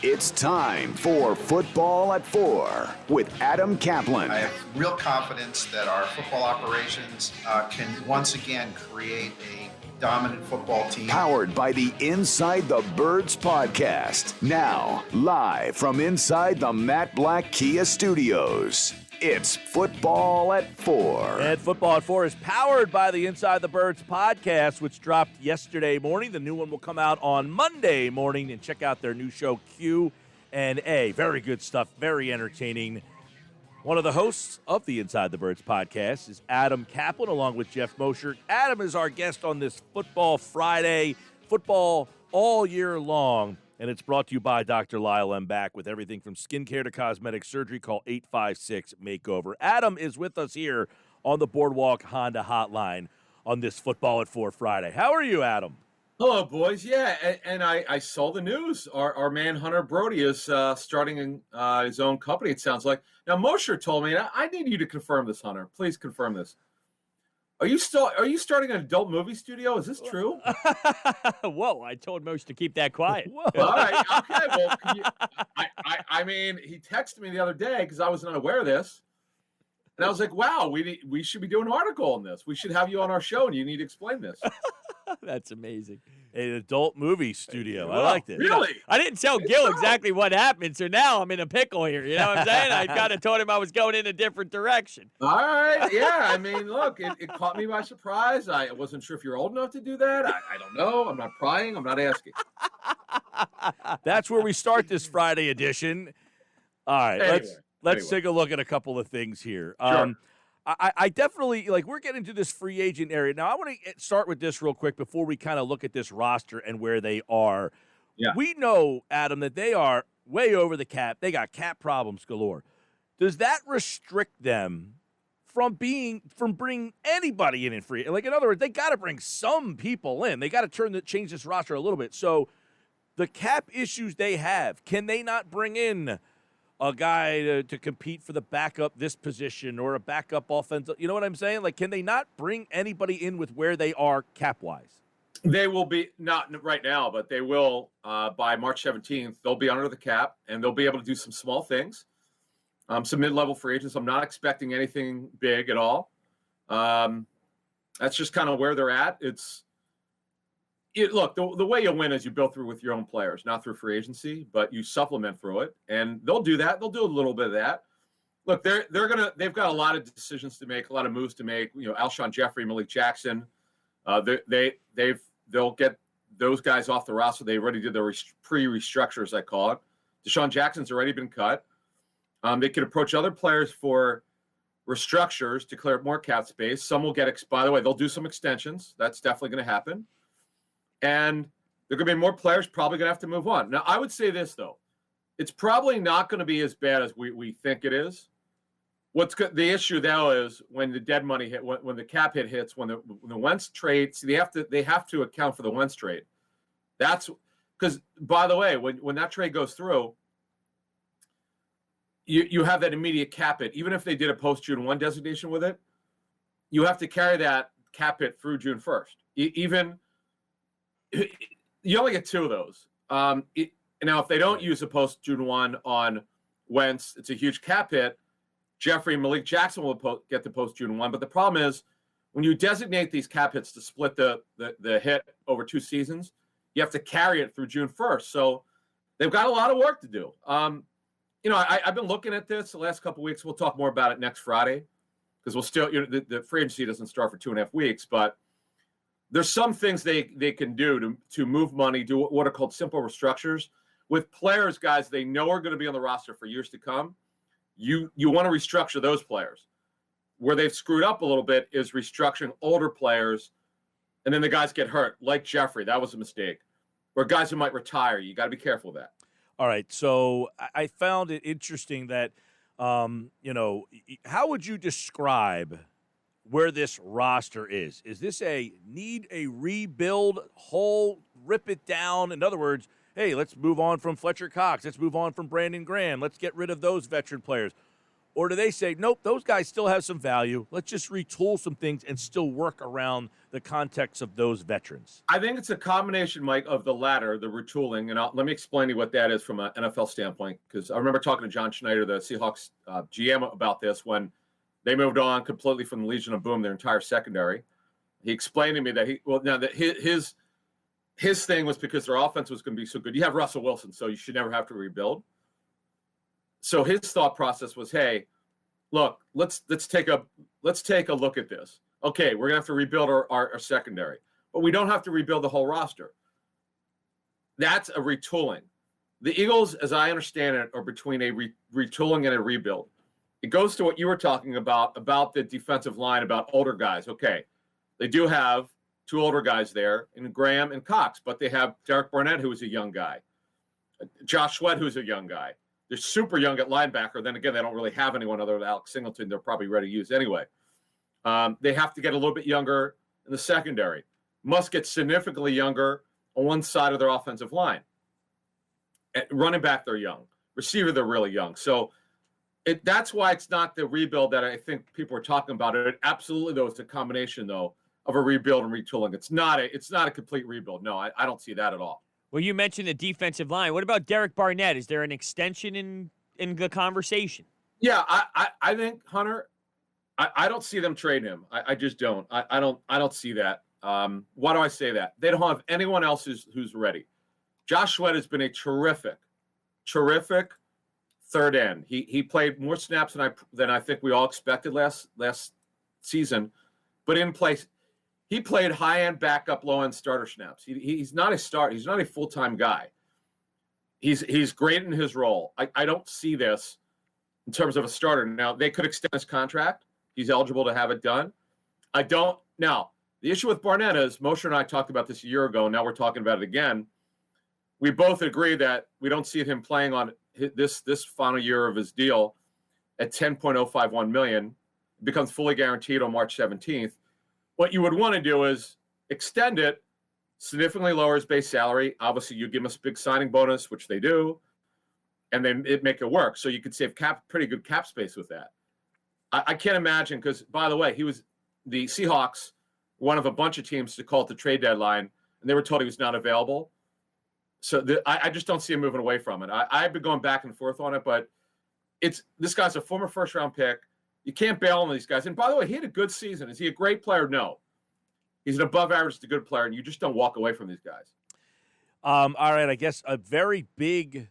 It's time for Football at 4 with Adam Caplan. I have real confidence that our football operations can once again create a dominant football team. Powered by the Inside the Birds podcast. Now, live from inside the Matt Black Kia Studios. It's Football at 4. And Football at 4 is powered by the Inside the Birds podcast, which dropped yesterday morning. The new one will come out on Monday morning. And check out their new show, Q&A. Very good stuff, very entertaining. One of the hosts of the Inside the Birds podcast is Adam Caplan, along with Jeff Mosher. Adam is our guest on this Football Friday, football all year long. And it's brought to you by Dr. Lyle M. Back with everything from skincare to cosmetic surgery. Call 856-MAKEOVER. Adam is with us here on the Boardwalk Honda Hotline on this Football at 4 Friday. How are you, Adam? Hello, boys. Yeah, and I saw the news. Our man Hunter Brody is starting his own company, it sounds like. Now, Mosher told me, and I need you to confirm this, Hunter. Please confirm this. Are you starting an adult movie studio? Is this true? Whoa, I told Moshe to keep that quiet. All right, okay. Well, I mean, he texted me the other day because I was unaware of this. And I was like, wow, we should be doing an article on this. We should have you on our show, and you need to explain this. That's amazing. An adult movie studio. I liked it. Really? I didn't tell Gil exactly what happened, so now I'm in a pickle here. You know what I'm saying? I kind of told him I was going in a different direction. All right, yeah. I mean, look, it caught me by surprise. I wasn't sure if you're old enough to do that. I don't know. I'm not prying. I'm not asking. That's where we start this Friday edition. All right, let's take a look at a couple of things here. Sure. I definitely, we're getting to this free agent area. Now, I want to start with this real quick before we kind of look at this roster and where they are. Yeah. We know, Adam, that they are way over the cap. They got cap problems galore. Does that restrict them from bringing anybody in free? Like, in other words, they got to bring some people in. They got to change this roster a little bit. So the cap issues they have, can they not bring in a guy to compete for the backup this position or a backup offensive? You know what I'm saying? Like, can they not bring anybody in with where they are cap-wise? They will be, not right now, but they will by March 17th. They'll be under the cap, and they'll be able to do some small things, some mid-level free agents. I'm not expecting anything big at all. That's just kind of where they're at. Look, the way you win is you build through with your own players, not through free agency, but you supplement through it, and they'll do that. They'll do a little bit of that. Look, they've got a lot of decisions to make, a lot of moves to make. You know, Alshon Jeffrey, Malik Jackson, they'll get those guys off the roster. They already did the pre-restructure, as I call it. Deshaun Jackson's already been cut. They could approach other players for restructures to clear up more cap space. Some will get, by the way, they'll do some extensions. That's definitely going to happen. And there are going to be more players probably going to have to move on. Now, I would say this, though. It's probably not going to be as bad as we think it is. The issue, though, is when the dead money hit, when the cap hit hits, when the Wentz trade, see, they have to account for the Wentz trade. That's because, by the way, when that trade goes through, you have that immediate cap hit. Even if they did a post-June 1 designation with it, you have to carry that cap hit through June 1st. You only get two of those. Now, if they don't use a post-June 1 on Wentz, it's a huge cap hit. Jeffrey and Malik Jackson will get the post-June 1. But the problem is when you designate these cap hits to split the hit over 2 seasons, you have to carry it through June 1st. So they've got a lot of work to do. I've been looking at this the last couple of weeks. We'll talk more about it next Friday because we'll still, the free agency doesn't start for 2.5 weeks, but there's some things they can do to move money, do what are called simple restructures with players, guys they know are going to be on the roster for years to come. You want to restructure those players. Where they've screwed up a little bit is restructuring older players, and then the guys get hurt, like Jeffrey. That was a mistake. Or guys who might retire. You got to be careful of that. All right, so I found it interesting that, how would you describe where this roster is? Is this need a rebuild, rip it down? In other words, hey, let's move on from Fletcher Cox. Let's move on from Brandon Graham. Let's get rid of those veteran players. Or do they say, nope, those guys still have some value. Let's just retool some things and still work around the context of those veterans? I think it's a combination, Mike, of the latter, the retooling. And let me explain to you what that is from an NFL standpoint, because I remember talking to John Schneider, the Seahawks GM, about this when they moved on completely from the Legion of Boom, their entire secondary. He explained to me that his thing was because their offense was going to be so good. You have Russell Wilson, so you should never have to rebuild. So his thought process was, hey, look, let's take a look at this. Okay, we're gonna have to rebuild our secondary, but we don't have to rebuild the whole roster. That's a retooling. The Eagles, as I understand it, are between a retooling and a rebuild. It goes to what you were talking about the defensive line, about older guys. Okay, they do have two older guys there, in Graham and Cox, but they have Derrick Barnett, who is a young guy, Josh Sweat, who's a young guy. They're super young at linebacker. Then again, they don't really have anyone other than Alex Singleton they're probably ready to use anyway. They have to get a little bit younger in the secondary. Must get significantly younger on one side of their offensive line. At running back, they're young. Receiver, they're really young. So that's why it's not the rebuild that I think people are talking about. It absolutely, though, it's a combination, though, of a rebuild and retooling. It's not a complete rebuild. No, I don't see that at all. Well, you mentioned the defensive line. What about Derrick Barnett? Is there an extension in the conversation? Yeah, I think, Hunter, I don't see them trade him. I just don't. I don't see that. Why do I say that? They don't have anyone else who's ready. Josh Sweat has been a terrific third end. He played more snaps than I think we all expected last season, but in place. He played high-end backup, low-end starter snaps. He's not a start. He's not a full-time guy. He's great in his role. I don't see this in terms of a starter. Now, they could extend his contract. He's eligible to have it done. I don't. Now, the issue with Barnett is, Moshe and I talked about this a year ago, and now we're talking about it again. We both agree that we don't see him playing on this final year of his deal at $10.051 million. It becomes fully guaranteed on March 17th. What you would want to do is extend it, significantly lower his base salary. Obviously, you give him a big signing bonus, which they do, and then make it work. So you could save pretty good cap space with that. I can't imagine, because, by the way, he was the Seahawks, one of a bunch of teams to call at the trade deadline, and they were told he was not available. So I just don't see him moving away from it. I've been going back and forth on it, but this guy's a former first-round pick. You can't bail on these guys. And by the way, he had a good season. Is he a great player? No. He's an above average to good player, and you just don't walk away from these guys. All right, I guess a very big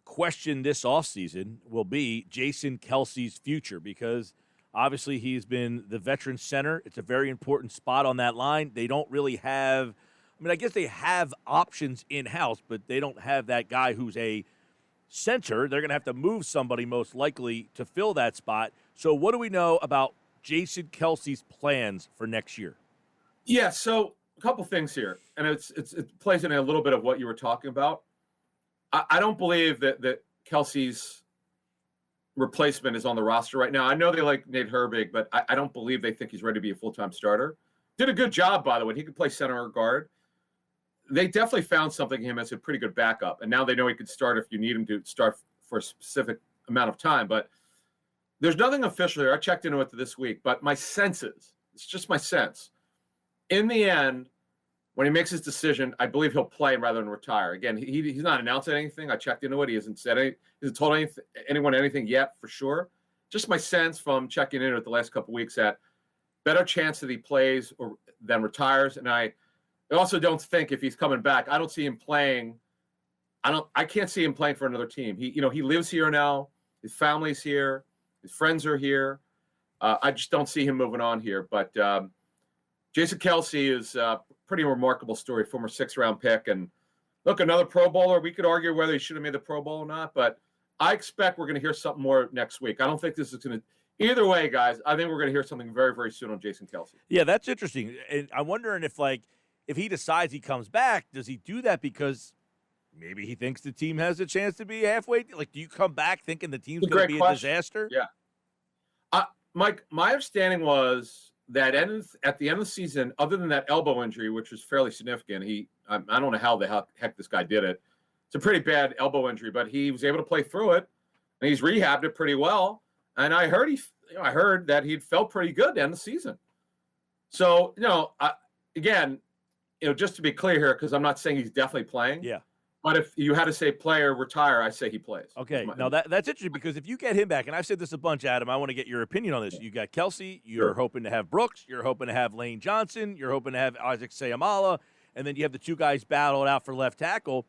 question this offseason will be Jason Kelce's future, because obviously he's been the veteran center. It's a very important spot on that line. They don't really have – I guess they have options in-house, but they don't have that guy who's a center. They're going to have to move somebody most likely to fill that spot. So what do we know about Jason Kelce's plans for next year? Yeah, so a couple things here, and it plays in a little bit of what you were talking about. I don't believe that Kelce's replacement is on the roster right now. I know they like Nate Herbig, but I don't believe they think he's ready to be a full-time starter. Did a good job, by the way. He could play center or guard. They definitely found something in him as a pretty good backup, and now they know he could start if you need him to start for a specific amount of time, but there's nothing official here. I checked into it this week, but my sense is, it's just my sense. In the end, when he makes his decision, I believe he'll play rather than retire. Again, he's not announced anything. I checked into it. He hasn't said he hasn't told anyone anything yet for sure. Just my sense from checking into it the last couple of weeks that better chance that he plays than retires. And I also don't think if he's coming back, I don't see him playing. I can't see him playing for another team. He lives here now. His family's here. His friends are here. I just don't see him moving on here. But Jason Kelce is a pretty remarkable story, former 6th-round pick. And look, another Pro Bowler. We could argue whether he should have made the Pro Bowl or not, but I expect we're going to hear something more next week. I don't think this is going to – either way, guys, I think we're going to hear something very, very soon on Jason Kelce. Yeah, that's interesting. And I'm wondering if he decides he comes back, does he do that because maybe he thinks the team has a chance to be halfway? Like, do you come back thinking the team's going to be a disaster? Yeah. Mike, my understanding was that at the end of the season, other than that elbow injury, which was fairly significant, I don't know how the heck this guy did it. It's a pretty bad elbow injury, but he was able to play through it, and he's rehabbed it pretty well. and I heard that he'd felt pretty good to end the season. So, again, just to be clear here, because I'm not saying he's definitely playing. Yeah. But if you had to say player, retire, I say he plays. Okay. Now, that's interesting because if you get him back, and I've said this a bunch, Adam, I want to get your opinion on this. You got Kelce. You're hoping to have Brooks. You're hoping to have Lane Johnson. You're hoping to have Isaac Seumalo. And then you have the two guys battled out for left tackle.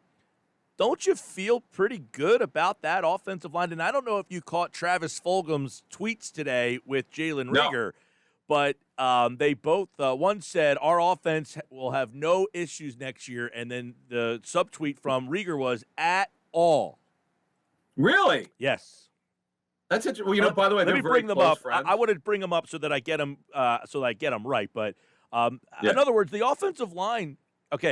Don't you feel pretty good about that offensive line? And I don't know if you caught Travis Fulgham's tweets today with Jalen Reagor, but they both, one said, our offense will have no issues next year. And then the subtweet from Reagor was, at all. Really? Yes. That's interesting. Well, by the way, let me bring them up. Friends. I wanted to bring them up so that I get them, right. But in other words, the offensive line,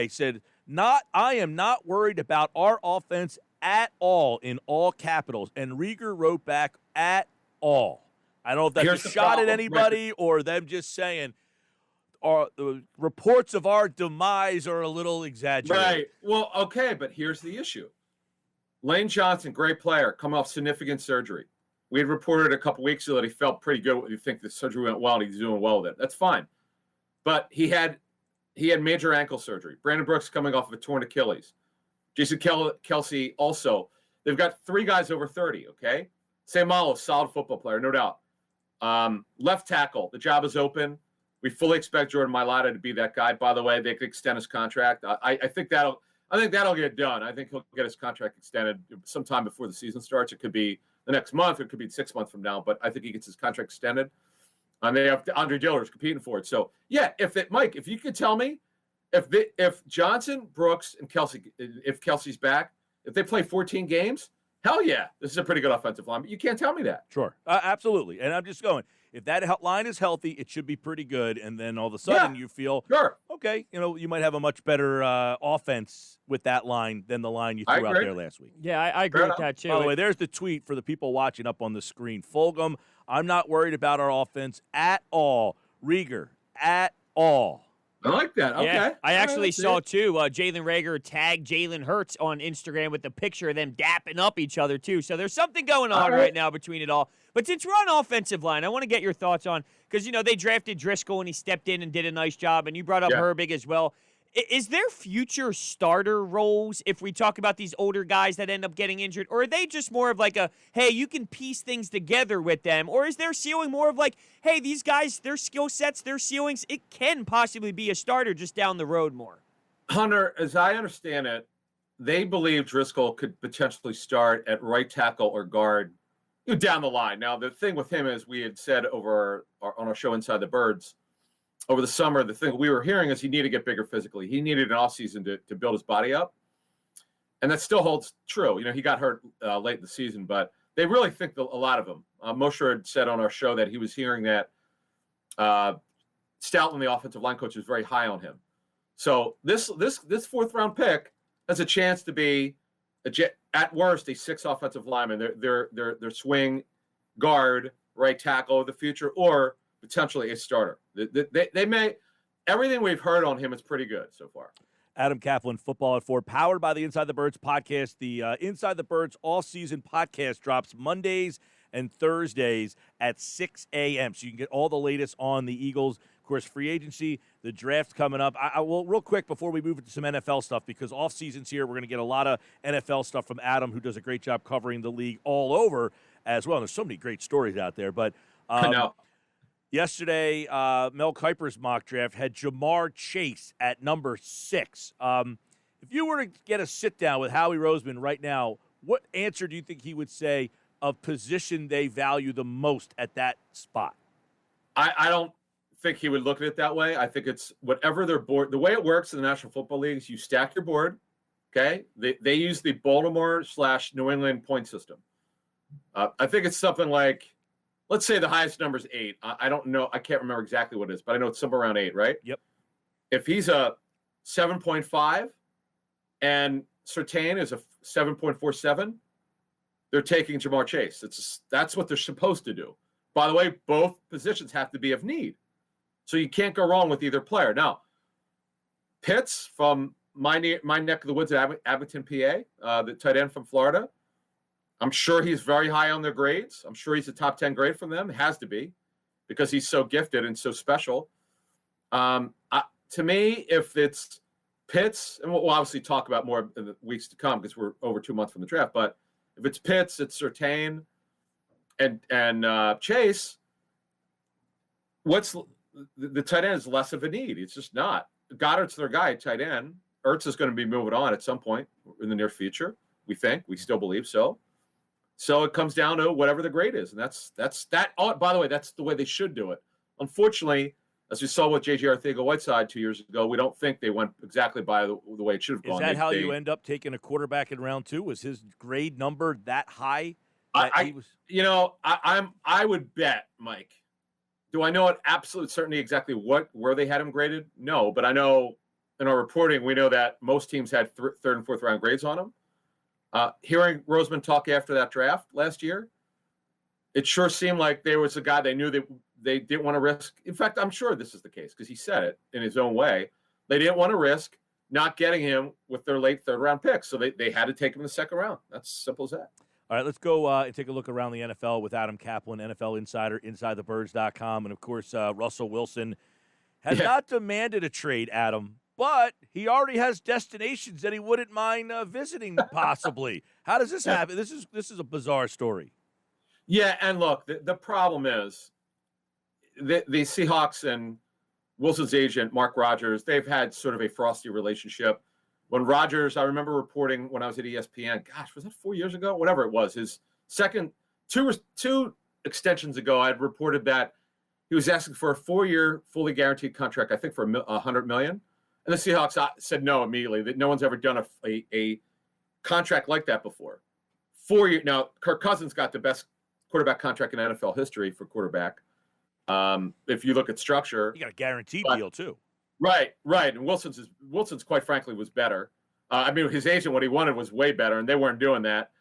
said, I am not worried about our offense at all, in all capitals. And Reagor wrote back, at all. I don't know if that's a shot at anybody or them just saying the reports of our demise are a little exaggerated. Right. Well, okay, but here's the issue. Lane Johnson, great player, come off significant surgery. We had reported a couple weeks ago that he felt pretty good. You think the surgery went well and he's doing well with it. That's fine. But he had major ankle surgery. Brandon Brooks coming off of a torn Achilles. Jason Kelce also. They've got three guys over 30, okay? Seumalo, solid football player, no doubt. Left tackle, the job is open. We fully expect Jordan Mailata to be that guy. By the way, they could extend his contract. I think that'll get done. I think he'll get his contract extended sometime before the season starts. It could be the next month. It could be 6 months from now. But I think he gets his contract extended. And they have Andre Dillard competing for it. So yeah, Mike, if you could tell me if Johnson, Brooks, and Kelce, if Kelce's back, if they play 14 games, hell yeah, this is a pretty good offensive line. But you can't tell me that. Sure, absolutely. And I'm just going, if that line is healthy, it should be pretty good. And then all of a sudden you feel, okay, you might have a much better offense with that line than the line you threw out there last week. Yeah, I agree with that too. By the way, there's the tweet for the people watching up on the screen. Fulgham, I'm not worried about our offense at all. Reagor, at all. I like that. Okay. Yeah, I actually saw, too, Jalen Reagor tag Jalen Hurts on Instagram with the picture of them dapping up each other, too. So there's something going on right now between it all. But since we're on offensive line, I want to get your thoughts on, because, they drafted Driscoll and he stepped in and did a nice job, and you brought up Herbig as well. Is there future starter roles if we talk about these older guys that end up getting injured? Or are they just more of like hey, you can piece things together with them? Or is their ceiling more of like, hey, these guys, their skill sets, their ceilings, it can possibly be a starter just down the road more? Hunter, as I understand it, they believe Driscoll could potentially start at right tackle or guard down the line. Now, the thing with him is we had said on our show Inside the Birds, over the summer, the thing we were hearing is he needed to get bigger physically. He needed an offseason to build his body up. And that still holds true. He got hurt late in the season, but they really think a lot of him. Mosher had said on our show that he was hearing that Stoutland, the offensive line coach, was very high on him. So this fourth-round pick has a chance to be, at worst, a 6 offensive lineman. They're swing guard, right tackle of the future, or potentially a starter. They may. Everything we've heard on him is pretty good so far. Adam Caplan, Football at 4, powered by the Inside the Birds podcast. The Inside the Birds Offseason podcast drops Mondays and Thursdays at 6 a.m. So you can get all the latest on the Eagles. Of course, free agency, the draft coming up. I will, real quick, before we move into some NFL stuff, because off-season's here, we're going to get a lot of NFL stuff from Adam, who does a great job covering the league all over as well. There's so many great stories out there. But I know. Yesterday, Mel Kiper's mock draft had Jamar Chase at number 6. If you were to get a sit-down with Howie Roseman right now, what answer do you think he would say of position they value the most at that spot? I don't think he would look at it that way. I think it's whatever their board – the way it works in the National Football League is you stack your board, okay? They use the Baltimore/New England point system. I think it's something like – let's say the highest number is 8. I don't know. I can't remember exactly what it is, but I know it's somewhere around 8, right? Yep. If he's a 7.5 and Surtain is a 7.47, they're taking Jamar Chase. That's what they're supposed to do. By the way, both positions have to be of need. So you can't go wrong with either player. Now, Pitts from my neck of the woods at Abington, PA, the tight end from Florida, I'm sure he's very high on their grades. I'm sure he's a top 10 grade from them. It has to be because he's so gifted and so special. To me, if it's Pitts, and we'll obviously talk about more in the weeks to come because we're over 2 months from the draft, but if it's Pitts, it's Surtain and Chase, what's the tight end is less of a need. It's just not. Goddard's their guy, tight end. Ertz is going to be moving on at some point in the near future. We think. We still believe so. So it comes down to whatever the grade is, and that's that. Oh, by the way, that's the way they should do it. Unfortunately, as we saw with J.J. Arcega-Whiteside 2 years ago, we don't think they went exactly by the way it should have gone. Is that how you end up taking a quarterback in round 2? Was his grade number that high? I would bet, Mike. Do I know at absolute certainty exactly where they had him graded? No, but I know in our reporting we know that most teams had third and fourth round grades on him. Hearing Roseman talk after that draft last year, it sure seemed like there was a guy they knew that they didn't want to risk. In fact, I'm sure this is the case because he said it in his own way. They didn't want to risk not getting him with their late third round picks, so they had to take him in the second round. That's simple as that. All right, let's go and take a look around the NFL with Adam Caplan, NFL insider, InsideTheBirds.com. And, of course, Russell Wilson has not demanded a trade, Adam, but he already has destinations that he wouldn't mind visiting possibly. How does this happen? This is a bizarre story. Yeah, and look, the problem is the Seahawks and Wilson's agent, Mark Rodgers, they've had sort of a frosty relationship. When Rodgers, I remember reporting when I was at ESPN, gosh, was that 4 years ago? Whatever it was, his second two extensions ago, I had reported that he was asking for a 4-year fully guaranteed contract, I think for $100 million. And the Seahawks said no immediately, that no one's ever done a contract like that before. 4 years. Now, Kirk Cousins got the best quarterback contract in NFL history for quarterback. If you look at structure. You got a guaranteed deal, too. Right. And Wilson's quite frankly was better. His agent, what he wanted was way better, and they weren't doing that.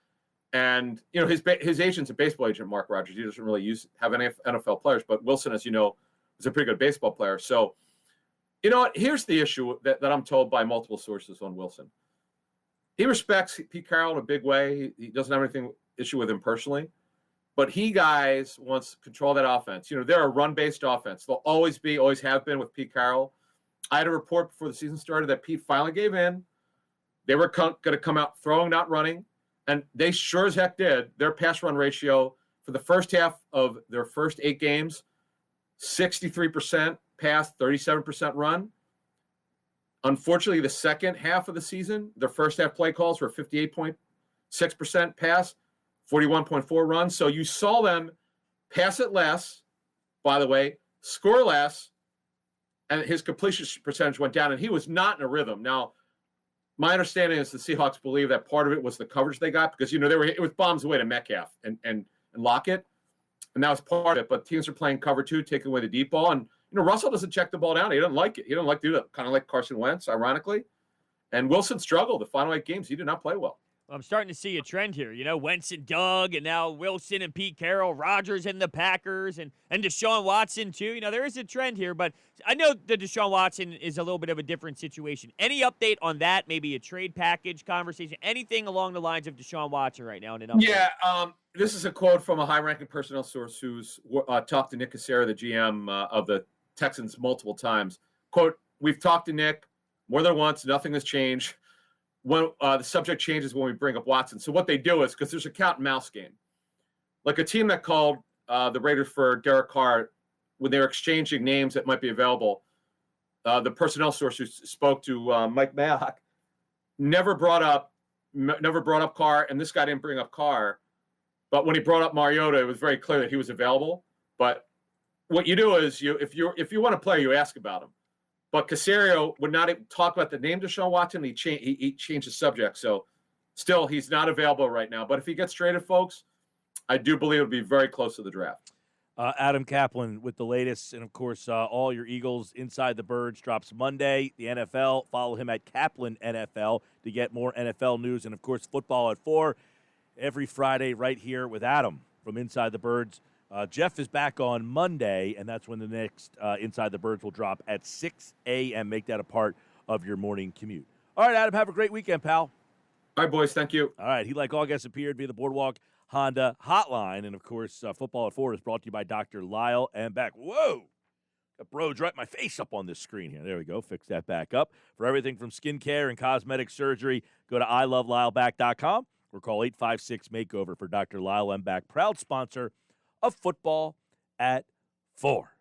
And his agent's a baseball agent, Mark Rodgers. He doesn't really have any NFL players, but Wilson, as you know, is a pretty good baseball player. So, you know what? Here's the issue that I'm told by multiple sources on Wilson. He respects Pete Carroll in a big way. He doesn't have anything issue with him personally, but he wants to control that offense. They're a run-based offense. They'll always have been with Pete Carroll. I had a report before the season started that Pete finally gave in. They were going to come out throwing, not running, and they sure as heck did. Their pass run ratio for the first half of their first 8 games, 63% pass, 37% run. Unfortunately, the second half of the season, their first half play calls were 58.6% pass, 41.4 run. So you saw them pass it less, by the way, score less, and his completion percentage went down, and he was not in a rhythm. Now, my understanding is the Seahawks believe that part of it was the coverage they got because, it was bombs away to Metcalf and Lockett, and that was part of it. But teams are playing cover 2, taking away the deep ball, and, Russell doesn't check the ball down. He doesn't like it. He doesn't like to do that, kind of like Carson Wentz, ironically. And Wilson struggled the final 8 games. He did not play well. I'm starting to see a trend here. Wentz and Doug, and now Wilson and Pete Carroll, Rodgers and the Packers, and Deshaun Watson, too. There is a trend here, but I know that Deshaun Watson is a little bit of a different situation. Any update on that? Maybe a trade package conversation? Anything along the lines of Deshaun Watson right now? Yeah, this is a quote from a high-ranking personnel source who's talked to Nick Cassera, the GM of the Texans, multiple times. Quote, "We've talked to Nick more than once. Nothing has changed. When the subject changes when we bring up Watson." So what they do is, because there's a cat and mouse game, like a team that called the Raiders for Derek Carr when they were exchanging names that might be available, the personnel source who spoke to Mike Mayock never brought up Carr, and this guy didn't bring up Carr. But when he brought up Mariota, it was very clear that he was available. But what you do is if you want to play, you ask about him. But Casario would not talk about the name Deshaun Watson. He changed the subject. So still, he's not available right now. But if he gets traded, folks, I do believe it'll be very close to the draft. Adam Caplan with the latest. And, of course, all your Eagles Inside the Birds drops Monday. The NFL, follow him at Caplan NFL to get more NFL news. And, of course, football at 4 every Friday right here with Adam from Inside the Birds. Jeff is back on Monday, and that's when the next Inside the Birds will drop at 6 a.m. Make that a part of your morning commute. All right, Adam, have a great weekend, pal. All right, boys. Thank you. All right. He, like all guests, appeared via the Boardwalk Honda hotline. And, of course, Football at 4 is brought to you by Dr. Lyle and Beck. Whoa! Got Bro's right my face up on this screen here. There we go. Fix that back up. For everything from skincare and cosmetic surgery, go to iloveLyleBack.com or call 856-MAKEOVER for Dr. Lyle and Back, proud sponsor of Football at 4.